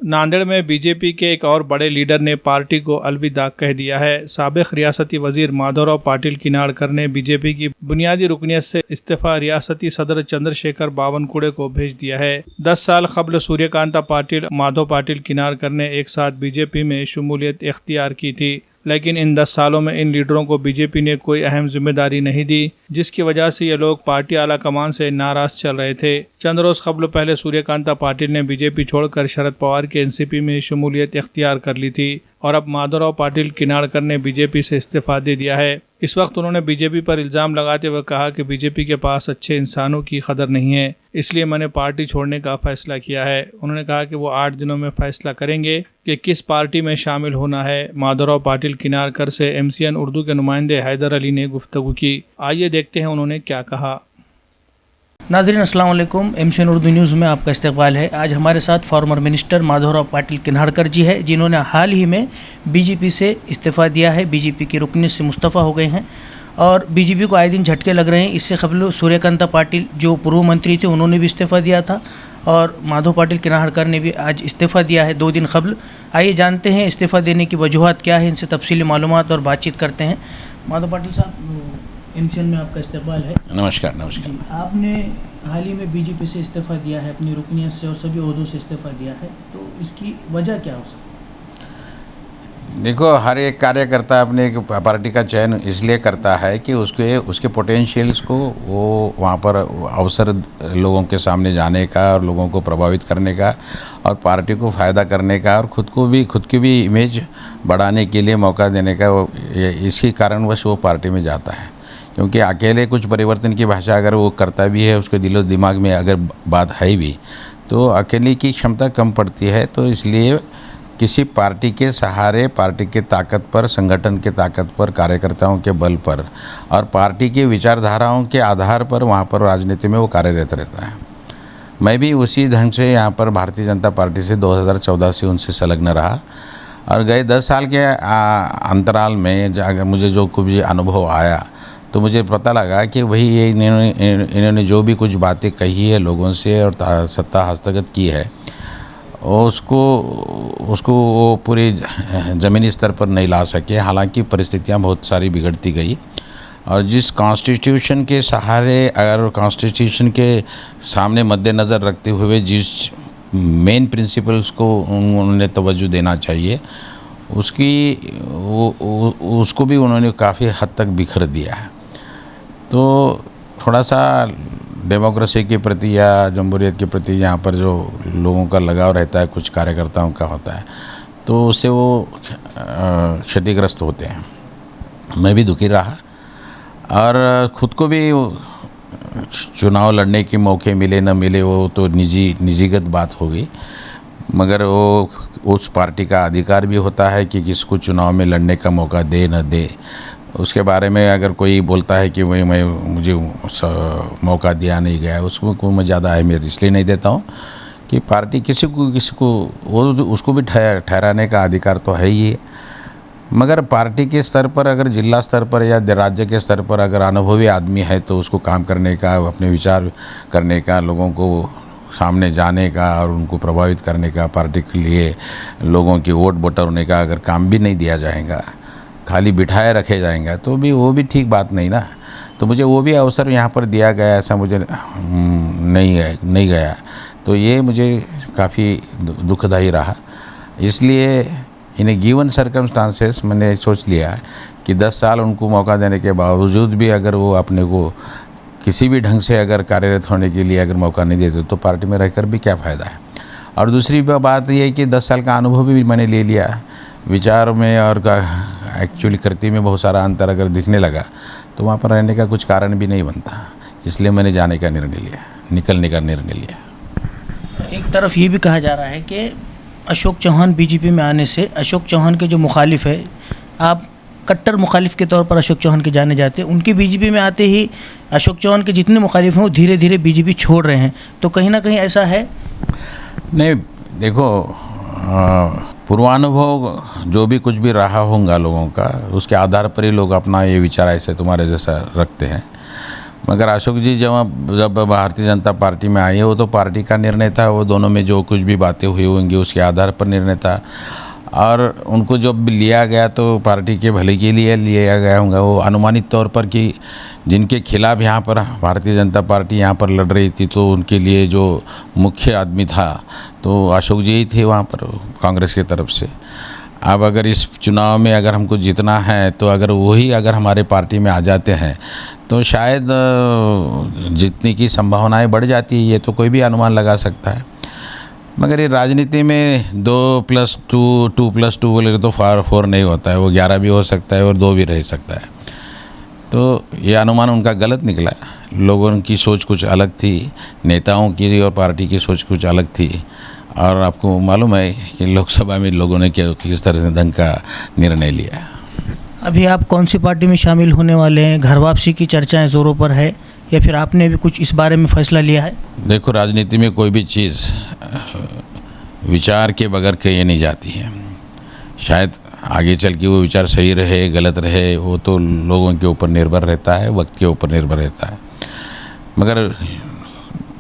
नांदेड़ में बीजेपी के एक और बड़े लीडर ने पार्टी को अलविदा कह दिया है। साबिक रियासती वजीर माधवराव पाटिल किनाड़कर ने बीजेपी की बुनियादी रुकनियत से इस्तीफा रियासती सदर चंद्रशेखर बावनकुड़े को भेज दिया है। 10 साल कबल सूर्यकांता पाटिल माधव पाटिल किनाड़कर ने एक साथ बीजेपी में शमूलियत इख्तियार की थी, लेकिन इन 10 सालों में इन लीडरों को बीजेपी ने कोई अहम जिम्मेदारी नहीं दी, जिसकी वजह से ये लोग पार्टी आला कमान से नाराज चल रहे थे। चंद रोज कबल पहले सूर्यकांता पाटिल ने बीजेपी छोड़कर शरद पवार के एनसीपी में शमूलियत इख्तियार कर ली थी और अब माधवराव पाटिल किनाड़कर ने बीजेपी से इस्तीफा दे दिया है। इस वक्त उन्होंने बीजेपी पर इल्ज़ाम लगाते हुए कहा कि बीजेपी के पास अच्छे इंसानों की कदर नहीं है, इसलिए मैंने पार्टी छोड़ने का फैसला किया है। उन्होंने कहा कि वो 8 दिनों में फैसला करेंगे कि किस पार्टी में शामिल होना है। माधवराव पाटिल किनाड़कर से MCN उर्दू के नुमाइंदे हैदर अली ने गुफ्तगू की। आइए देखते हैं उन्होंने क्या कहा। नाज़रीन अस्सलाम वालेकुम, MCN उर्दू न्यूज़ में आपका इस्तकबाल है। आज हमारे साथ फॉर्मर मिनिस्टर माधवराव पाटिल किनाड़कर जी है, जिन्होंने हाल ही में बीजेपी से इस्तीफ़ा दिया है, बीजेपी की रुकनीत से मुस्तफ़ा हो गए हैं और बीजेपी को आए दिन झटके लग रहे हैं। इससे कबल सूर्यकांता पाटिल जो पूर्व मंत्री थे, उन्होंने भी इस्तीफ़ा दिया था और माधव पाटिल किनाड़कर ने भी आज इस्तीफ़ा दिया है 2 दिन कबल। आइए जानते हैं इस्तीफ़ा देने की वजूहत क्या है, इनसे तफसीली मालूमात और बातचीत करते हैं। माधव पाटिल साहब, MCN में आपका इस्तकबाल है। नमस्कार। नमस्कार। आपने हाल ही में बीजेपी से इस्तीफ़ा दिया है, अपनी रुकनियत से और सभी ओहदों से इस्तीफ़ा दिया है, तो इसकी वजह क्या हो सकती है? देखो, हर एक कार्यकर्ता अपने एक पार्टी का चयन इसलिए करता है कि उसके पोटेंशियल्स को वो वहाँ पर अवसर लोगों के सामने जाने का और लोगों को प्रभावित करने का और पार्टी को फ़ायदा करने का और खुद की भी इमेज बढ़ाने के लिए मौका देने का, इसी कारणवश वो पार्टी में जाता है। क्योंकि अकेले कुछ परिवर्तन की भाषा अगर वो करता भी है, उसके दिलो दिमाग में अगर बात है भी, तो अकेले की क्षमता कम पड़ती है। तो इसलिए किसी पार्टी के सहारे, पार्टी के ताकत पर, संगठन के ताकत पर, कार्यकर्ताओं के बल पर और पार्टी की विचारधाराओं के आधार पर वहाँ पर राजनीति में वो कार्यरत रहता है। मैं भी उसी ढंग से यहाँ पर भारतीय जनता पार्टी से 2014 से उनसे संलग्न रहा और गए 10 साल के अंतराल में अगर मुझे जो कुछ अनुभव आया तो मुझे पता लगा कि वही ये इन्होंने जो भी कुछ बातें कही है लोगों से और सत्ता हस्तगत की है, उसको वो पूरी ज़मीनी स्तर पर नहीं ला सके। हालांकि परिस्थितियां बहुत सारी बिगड़ती गई और जिस कॉन्स्टिट्यूशन के सहारे, अगर कॉन्स्टिट्यूशन के सामने मद्देनज़र रखते हुए जिस मेन प्रिंसिपल्स को उन्होंने तवज्जो देना चाहिए, उसको भी उन्होंने काफ़ी हद तक बिखर दिया है। तो थोड़ा सा डेमोक्रेसी के प्रति या जमहूरियत के प्रति यहाँ पर जो लोगों का लगाव रहता है, कुछ कार्यकर्ताओं का होता है, तो उससे वो क्षतिग्रस्त होते हैं। मैं भी दुखी रहा और ख़ुद को भी चुनाव लड़ने के मौके मिले न मिले वो तो निजीगत बात हो गई, मगर वो उस पार्टी का अधिकार भी होता है कि किसको चुनाव में लड़ने का मौका दे न दे। उसके बारे में अगर कोई बोलता है कि मुझे मौका दिया नहीं गया, उसको मैं ज़्यादा अहमियत इसलिए नहीं देता हूँ कि पार्टी किसी को उसको भी ठहराने का अधिकार तो है ही है, मगर पार्टी के स्तर पर, अगर जिला स्तर पर या राज्य के स्तर पर अगर अनुभवी आदमी है तो उसको काम करने का, अपने विचार करने का, लोगों को सामने जाने का और उनको प्रभावित करने का, पार्टी के लिए लोगों की वोट बटोरने का अगर काम भी नहीं दिया जाएगा, खाली बिठाए रखे जाएंगे, तो भी वो भी ठीक बात नहीं ना। तो मुझे वो भी अवसर यहाँ पर दिया गया, ऐसा मुझे नहीं गया, तो ये मुझे काफ़ी दुखदायी रहा। इसलिए इन गिवन सर्कमस्टांसेस मैंने सोच लिया कि 10 साल उनको मौका देने के बावजूद भी अगर वो अपने को किसी भी ढंग से अगर कार्यरत होने के लिए अगर मौका नहीं देते तो पार्टी में रहकर भी क्या फ़ायदा है। और दूसरी बात ये है कि 10 साल का अनुभव भी मैंने ले लिया, विचार में और एक्चुअली कृति में बहुत सारा अंतर अगर दिखने लगा तो वहाँ पर रहने का कुछ कारण भी नहीं बनता। इसलिए मैंने जाने का निर्णय लिया, निकलने का निर्णय लिया। एक तरफ ये भी कहा जा रहा है कि अशोक चौहान बीजेपी में आने से अशोक चौहान के जो मुखालिफ है, आप कट्टर मुखालिफ के तौर पर अशोक चौहान के जाने जाते हैं, उनके बीजेपी में आते ही अशोक चौहान के जितने मुखालिफ हैं वो धीरे धीरे बीजेपी छोड़ रहे हैं, तो कहीं ना कहीं ऐसा है? नहीं, देखो, पूर्वानुभव जो भी कुछ भी रहा होगा लोगों का, उसके आधार पर ही लोग अपना ये विचार ऐसे तुम्हारे जैसा रखते हैं। मगर अशोक जी जब भारतीय जनता पार्टी में आए, वो तो पार्टी का निर्णय था, वो दोनों में जो कुछ भी बातें हुई होंगी उसके आधार पर निर्णय था, और उनको जब लिया गया तो पार्टी के भले के लिए लिया गया होगा। वो अनुमानित तौर पर कि जिनके खिलाफ यहाँ पर भारतीय जनता पार्टी यहाँ पर लड़ रही थी, तो उनके लिए जो मुख्य आदमी था तो अशोक जी ही थे वहाँ पर कांग्रेस की तरफ से। अब अगर इस चुनाव में अगर हमको जीतना है, तो अगर वही अगर हमारे पार्टी में आ जाते हैं तो शायद जीतने की संभावनाएं बढ़ जाती है। ये तो कोई भी अनुमान लगा सकता है, मगर ये राजनीति में 2+2 बोले तो 4 नहीं होता है, वो 11 भी हो सकता है और 2 भी रह सकता है। तो ये अनुमान उनका गलत निकला। लोगों की सोच कुछ अलग थी, नेताओं की और पार्टी की सोच कुछ अलग थी, और आपको मालूम है कि लोकसभा में लोगों ने किस तरह से ढंग का निर्णय लिया। अभी आप कौन सी पार्टी में शामिल होने वाले हैं? घर वापसी की चर्चाएं ज़ोरों पर है, या फिर आपने भी कुछ इस बारे में फैसला लिया है? देखो, राजनीति में कोई भी चीज़ विचार के बगैर कही नहीं जाती है। शायद आगे चल के वो विचार सही रहे गलत रहे, वो तो लोगों के ऊपर निर्भर रहता है, वक्त के ऊपर निर्भर रहता है, मगर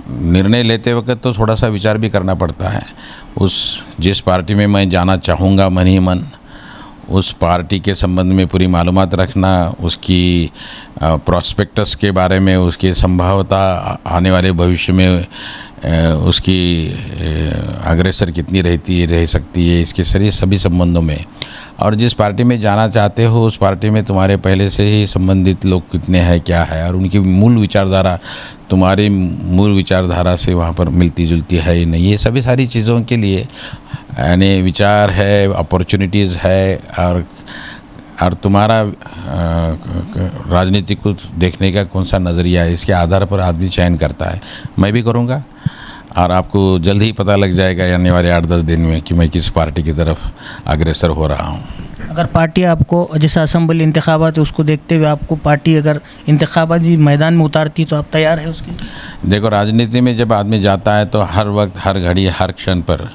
निर्णय लेते वक्त तो थोड़ा सा विचार भी करना पड़ता है। जिस पार्टी में मैं जाना चाहूँगा मन ही मन, उस पार्टी के संबंध में पूरी मालूमात रखना, उसकी प्रॉस्पेक्टस के बारे में, उसकी संभावना आने वाले भविष्य में उसकी अग्रेसर कितनी रह सकती है, इसके सभी संबंधों में, और जिस पार्टी में जाना चाहते हो उस पार्टी में तुम्हारे पहले से ही संबंधित लोग कितने हैं, क्या है, और उनकी मूल विचारधारा तुम्हारी मूल विचारधारा से वहाँ पर मिलती जुलती है या नहीं, ये सारी चीज़ों के लिए यानी विचार है, अपॉर्चुनिटीज़ है, और तुम्हारा राजनीति को देखने का कौन सा नज़रिया है, इसके आधार पर आदमी चयन करता है। मैं भी करूँगा, और आपको जल्द ही पता लग जाएगा आने वाले 8-10 दिन में कि मैं किस पार्टी की तरफ अग्रसर हो रहा हूँ। अगर पार्टी आपको, जैसा असम्बली इंतखाबात है उसको देखते हुए आपको पार्टी अगर इंतखाबाती मैदान में उतारती तो आप तैयार है उसके लिए? देखो, राजनीति में जब आदमी जाता है तो हर वक्त, हर घड़ी, हर क्षण पर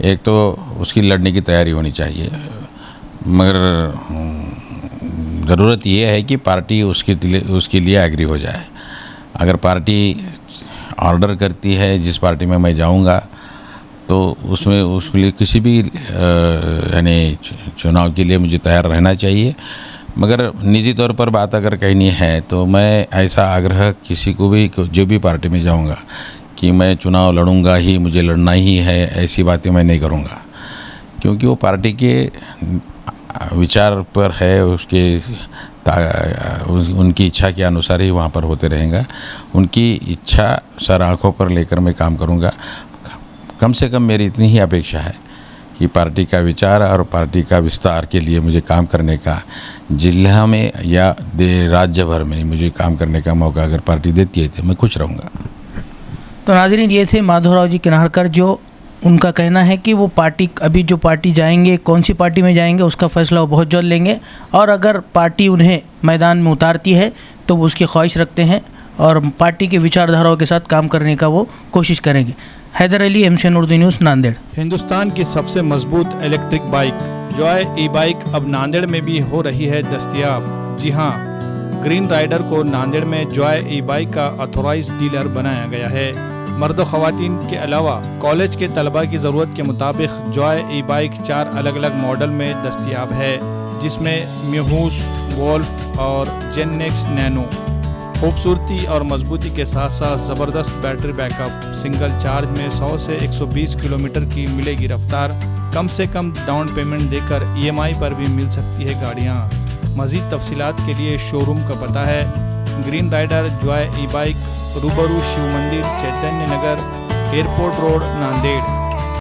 एक तो उसकी लड़ने की तैयारी होनी चाहिए, मगर ज़रूरत ये है कि पार्टी उसके लिए एग्री हो जाए। अगर पार्टी ऑर्डर करती है जिस पार्टी में मैं जाऊंगा, तो उसमें उसके लिए किसी भी यानी चुनाव के लिए मुझे तैयार रहना चाहिए। मगर निजी तौर पर बात अगर कहनी है तो मैं ऐसा आग्रह किसी को भी, जो भी पार्टी में जाऊंगा, कि मैं चुनाव लड़ूंगा ही, मुझे लड़ना ही है, ऐसी बातें मैं नहीं करूंगा, क्योंकि वो पार्टी के विचार पर है, उनकी इच्छा के अनुसार ही वहाँ पर होते रहेगा। उनकी इच्छा सर आँखों पर लेकर मैं काम करूँगा। कम से कम मेरी इतनी ही अपेक्षा है कि पार्टी का विचार और पार्टी का विस्तार के लिए मुझे काम करने का, जिला में या राज्य भर में मुझे काम करने का मौका अगर पार्टी देती है तो मैं खुश रहूँगा। तो नाज़रीन, ये थे माधवराव जी किनारकर, जो उनका कहना है कि वो पार्टी, अभी जो पार्टी जाएंगे, कौन सी पार्टी में जाएंगे उसका फ़ैसला वो बहुत जल्द लेंगे, और अगर पार्टी उन्हें मैदान में उतारती है तो वो उसकी ख्वाहिश रखते हैं और पार्टी के विचारधाराओं के साथ काम करने का वो कोशिश करेंगे। Haidar Ali, MCN Urdu news, Nanded. हिंदुस्तान की सबसे मजबूत इलेक्ट्रिक बाइक जॉय ई-बाइक अब नांदेड़ में भी हो रही है दस्तयाब। जी हाँ, ग्रीन राइडर को नांदेड़ में जॉय ई-बाइक का ऑथोराइज डीलर बनाया गया है। मर्द व ख़वातीन के अलावा कॉलेज के तलबा की ज़रूरत के मुताबिक जॉय ई-बाइक 4 अलग अलग मॉडल में दस्तयाब है, जिसमें म्यूहूस, वोल्फ और जेननेक्स नैनो। खूबसूरती और मजबूती के साथ साथ ज़बरदस्त बैटरी बैकअप, सिंगल चार्ज में 100 से 120 किलोमीटर की मिलेगी रफ्तार। कम से कम डाउन पेमेंट देकर EMI पर भी मिल सकती है गाड़ियाँ। मज़ीद तफसीलात के लिए शोरूम का पता है ग्रीन राइडर जॉय ई-बाइक, रूबरू शिव मंदिर, चैतन्य नगर, एयरपोर्ट रोड, नांदेड़।